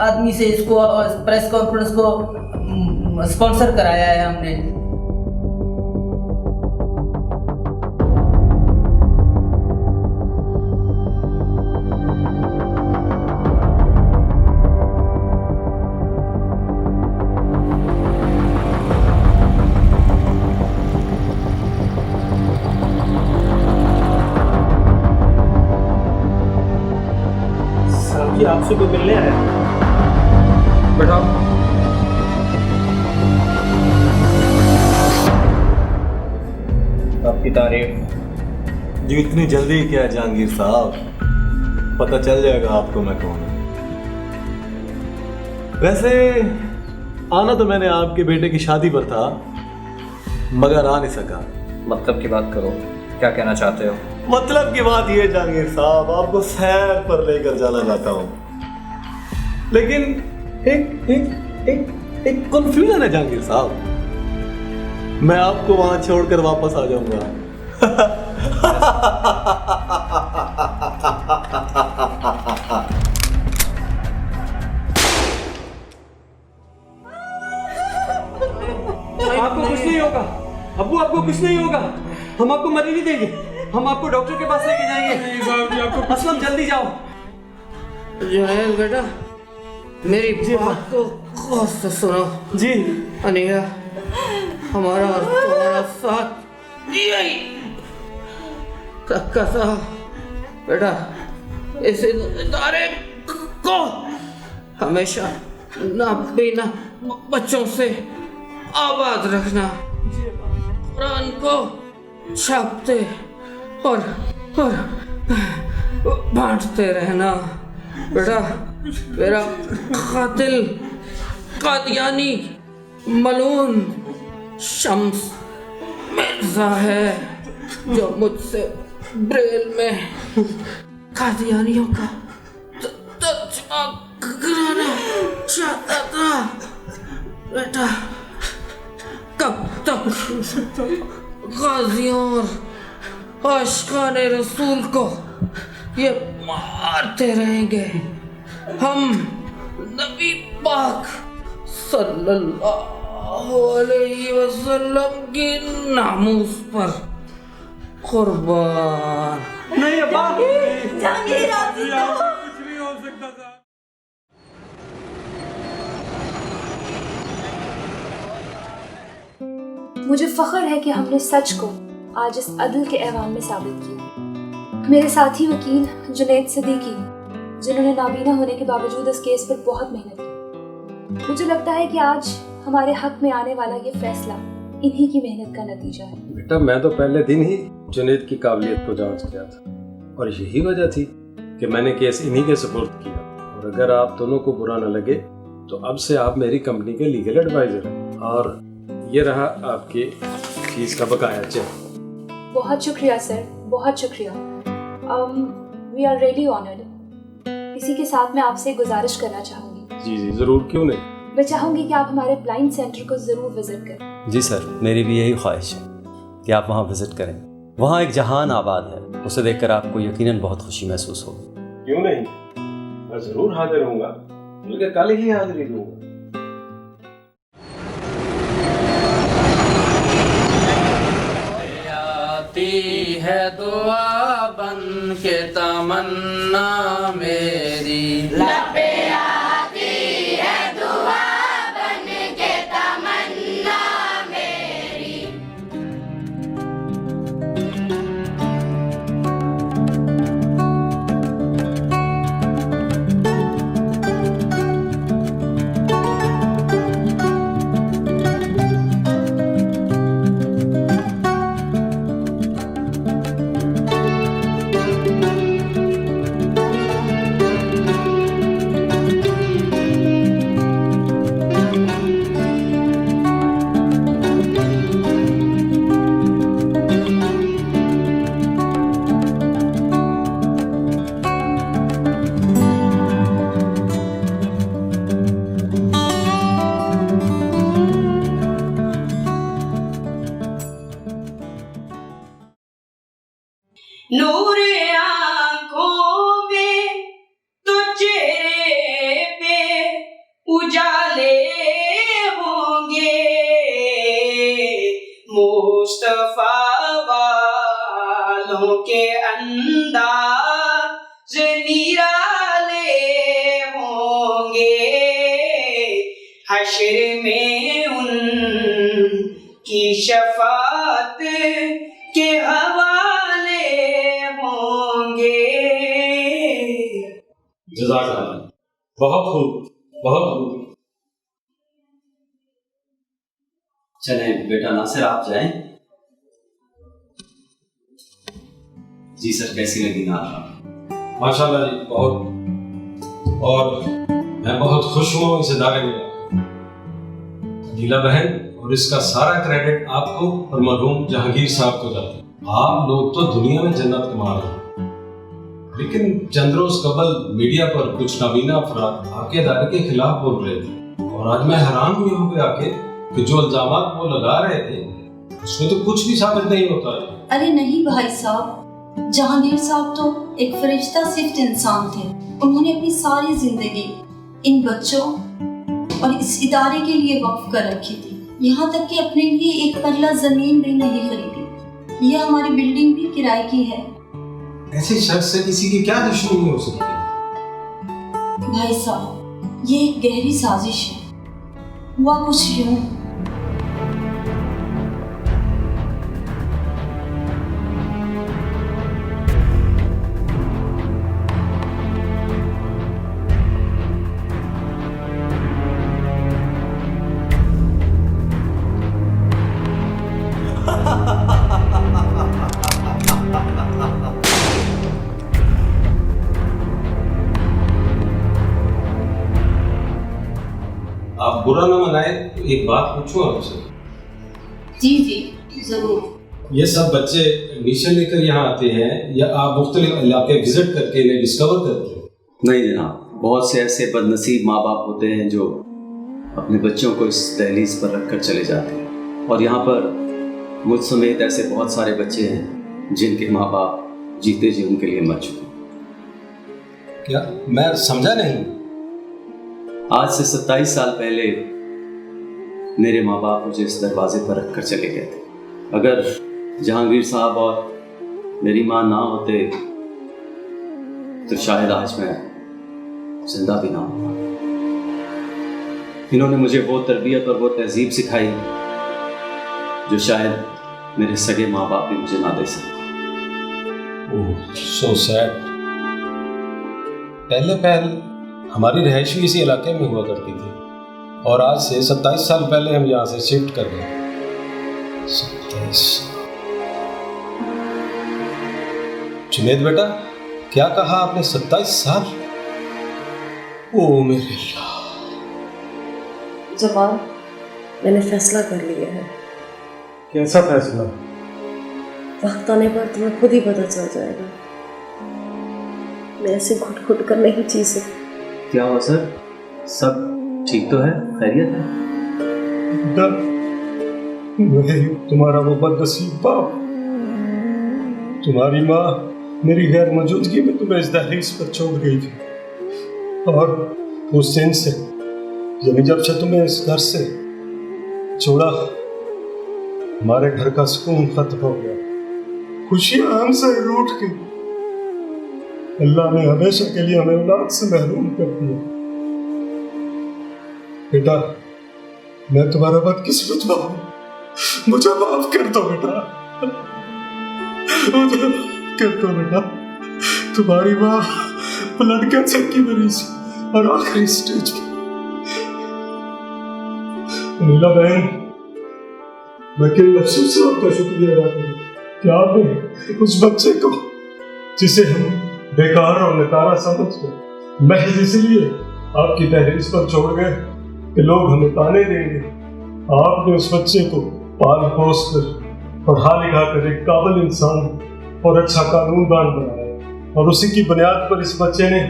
आदमी से इसको प्रेस कॉन्फ्रेंस को स्पॉन्सर कराया है हमने। आपसे कोई मिलने आया? बैठाओ। आपकी तारीफ जी इतनी जल्दी क्या जहांगीर साहब, पता चल जाएगा आपको मैं कौन हूँ। वैसे आना तो मैंने आपके बेटे की शादी पर था मगर आ नहीं सका। मतलब की बात करो, क्या कहना चाहते हो? मतलब की बात ये जहांगीर साहब, आपको सैर पर लेकर जाना चाहता हूँ, लेकिन एक कंफ्यूजन है जहांगीर साहब। मैं आपको वहां छोड़कर वापस आ जाऊंगा। आपको कुछ नहीं होगा अब्बू, आपको कुछ नहीं होगा। हम आपको मरने नहीं देंगे, हम आपको डॉक्टर के पास लेके जाएंगे। असलम जल्दी जाओ। जुनैद बेटा मेरी बात को गौर से सुनो। जी अनिया, हमारा और तुम्हारा साथ यही रखा था बेटा। इस इदारे को हमेशा नाबीना बच्चों से आबाद रखना, कुरान को छापते और बांटते रहना बेटा। मेरा कातिल कादियानी मलून शम्स मिर्जा है जो मुझसे ब्रेल में कादियानियों का तर्जुमा कराना चाहता था बेटा। कब तक गाजियों और आशिकाने रसूल को ये मारते रहेंगे? हम नबी पाक सल्लल्लाहु अलैहि वसल्लम के नामूस पर कुर्बान। नहीं अब्बा, जहांगीर राजी हो। कुछ नहीं हो सकता था। मुझे फख्र है कि हमने सच को आज इस अदल के ऐवान में साबित किया। मेरे साथी वकील जुनैद सिद्दीकी, जिन्होंने नाबीना होने के बावजूद इस केस पर बहुत मेहनत की, मुझे लगता है कि आज हमारे हक में आने वाला ये फैसला इन्हीं की मेहनत का नतीजा है। बेटा, मैं तो पहले दिन ही जुनैद की काबिलियत को जांच किया था और यही वजह थी कि मैंने केस इन्हीं के सुपुर्द किया। और अगर आप दोनों को बुरा न लगे तो अब से आप मेरी कंपनी के लीगल एडवाइजर हैं। और ये रहा आपकी फीस का बकाया चेक। बहुत शुक्रिया सर, बहुत शुक्रिया। We are really honoured. इसी के साथ मैं आपसे गुजारिश करना चाहूँगी। जी जी ज़रूर, क्यों नहीं। मैं चाहूँगी कि आप हमारे ब्लाइंड सेंटर को ज़रूर विज़िट करें। जी सर, मेरी भी यही ख्वाहिश है कि आप वहाँ विज़िट करें। वहाँ एक जहान आबाद है, उसे देखकर आपको यकीनन बहुत खुशी महसूस होगी। क्यों नहीं, मैं ज़रूर हाजिर होऊंगा, बल्कि कल ही हाजिरी दूंगा। आती है दुआ बन के तमन्ना मेरी, लबे आती है दुआ बन के तमन्ना मेरी। नूर आँखों में तो चेहरे पे उजाले होंगे, मुस्तफा वालों के अंदाज निराले होंगे, हश्र में उनकी शफात के हवाले होंगे। जज़ाकल्लाह, बहुत खूब, बहुत खूब। चलें बेटा नासिर, आप जाएं। जी सर, कैसी लगी नात? माशाल्लाह जी, बहुत। और मैं बहुत खुश हुआ इस इदारे में। नीला बहन, और इसका सारा क्रेडिट आपको और मरहूम जहांगीर साहब को जाता है। आप लोग तो दुनिया में जन्नत कमा रहे हैं, लेकिन चंद रोज कबल मीडिया पर कुछ नाबीना अफराद आपके इदारे के खिलाफ बोल रहे थे, और आज मैं हैरान हुई हूँ आके कि जो इल्जामात वो लगा रहे थे उसमें तो कुछ भी साबित नहीं होता है। अरे नहीं भाई साहब, जहांगीर साहब तो एक फरिश्ता सिफ्त इंसान थे। उन्होंने अपनी सारी जिंदगी इन बच्चों और इस इदारे के लिए वक्फ कर रखी थी। यहाँ तक कि अपने लिए एक पल्ला जमीन भी नहीं खरीदी। ये हमारी बिल्डिंग भी किराए की है। ऐसे शख्स से किसी की क्या दुश्मनी हो सकती है? भाई साहब, ये एक गहरी साजिश है। हुआ कुछ यूं, आप बुरा न मनाए तो एक बात पूछूं आपसे। जी जी जरूर। ये सब बच्चे एडमिशन लेकर यहाँ आते हैं या आप मुख्तलिफ इलाके विजिट करके इन्हें डिस्कवर करते हैं? नहीं जनाब, बहुत से ऐसे बदनसीब माँ बाप होते हैं जो अपने बच्चों को इस दहलीज पर रख कर चले जाते हैं, और यहाँ पर मुझ समेत ऐसे बहुत सारे बच्चे हैं जिनके माँ बाप जीते जी उनके लिए मर चुके। क्या? मैं समझा नहीं। आज से 27 साल पहले मेरे माँ बाप मुझे इस दरवाजे पर रखकर चले गए थे। अगर जहांगीर साहब और मेरी माँ ना होते तो शायद आज मैं जिंदा भी ना होता। इन्होंने मुझे वो तरबियत और वो तहजीब सिखाई जो शायद मेरे सगे माँ बाप भी मुझे ना दे सके। So sad. पहले हमारी रिहायशी इसी इलाके में हुआ करती थी और आज से 27 साल पहले हम यहाँ से शिफ्ट कर गए। 27। जुनेद बेटा, क्या कहा आपने? 27 साल? ओ मेरे अल्लाह। जमाल, मैंने फैसला कर लिया है। कैसा फैसला? वक्त आने पर तुम्हें खुद ही पता चल जाएगा। मैं ऐसे घुट घुट कर नहीं जी सकती। क्या हुआ सर? सब ठीक तो है? खैरियत है? तुम्हारा वो बदनसीब बाप, तुम्हारी माँ मेरी गैर मौजूदगी में तुम्हें इस दहलीज पर छोड़ गई थी और उस दिन से यानी जब से तुम्हें इस घर से छोड़ा, हमारे घर का सुकून खत्म हो गया। खुशियां हमसे रूठ गई। अल्लाह ने हमेशा के लिए हमें औलाद से महरूम कर दिया। बेटा, मैं तुम्हारा बदकिस्मत बाप हूं, मुझे माफ कर दो बेटा, मुझे माफ कर दो बेटा। तुम्हारी माँ ब्लड कैंसर की मरीज और आखिरी स्टेज पे। नीला बहन, मैं किन लफ्ज़ों से आपका शुक्रिया अदा करूं कि आपने उस बच्चे को जिसे हम बेकार और नकारा समझकर महज इसलिए आपकी तहरीर पर छोड़ गए कि लोग हमें ताने देंगे, आपने उस बच्चे को पाल पोस कर पढ़ा लिखा कर एक काबिल इंसान और अच्छा कानूनदान बनाया और उसी की बुनियाद पर इस बच्चे ने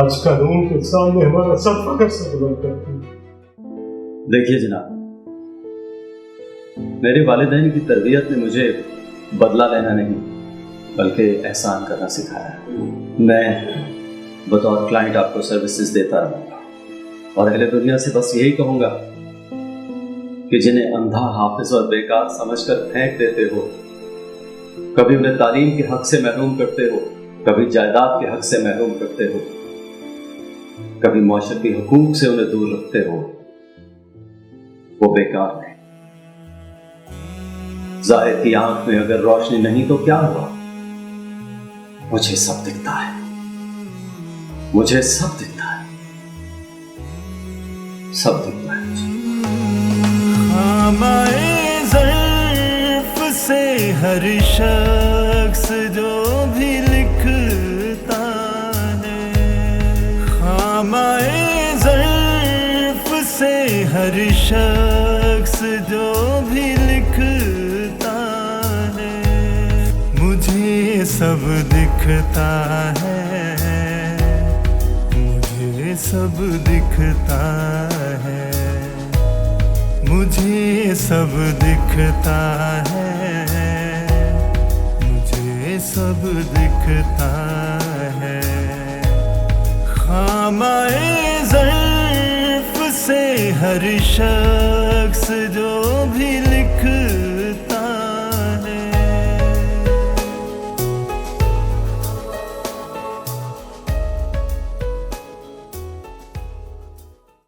आज कानून के सामने हमारा सर फख्र से बुलंद कर दिया। देखिए जनाब, मेरे वालिदैन की तरबियत ने मुझे बदला लेना नहीं बल्कि एहसान करना सिखाया। मैं बतौर क्लाइंट आपको सर्विसेज देता रहूँगा और अहले दुनिया से बस यही कहूँगा कि जिन्हें अंधा, हाफिज और बेकार समझकर फेंक देते हो, कभी उन्हें तालीम के हक से महरूम करते हो, कभी जायदाद के हक से महरूम करते हो, कभी माशरती हुकूक से उन्हें दूर रखते हो, वो बेकार नहीं। जाहिर की आंख में अगर रोशनी नहीं तो क्या हुआ? मुझे सब दिखता है, मुझे सब दिखता है, सब दिखता है हमारे ज़र्फ़ से हर शख्स जो भी लिखता है, हमारे ज़र्फ़ से हर शख्स जो भी लिखता है, मुझे सब दिखता है, मुझे सब दिखता है, मुझे सब दिखता है, मुझे सब दिखता है। खामाए ज़र्फ़ से हर शख्स जो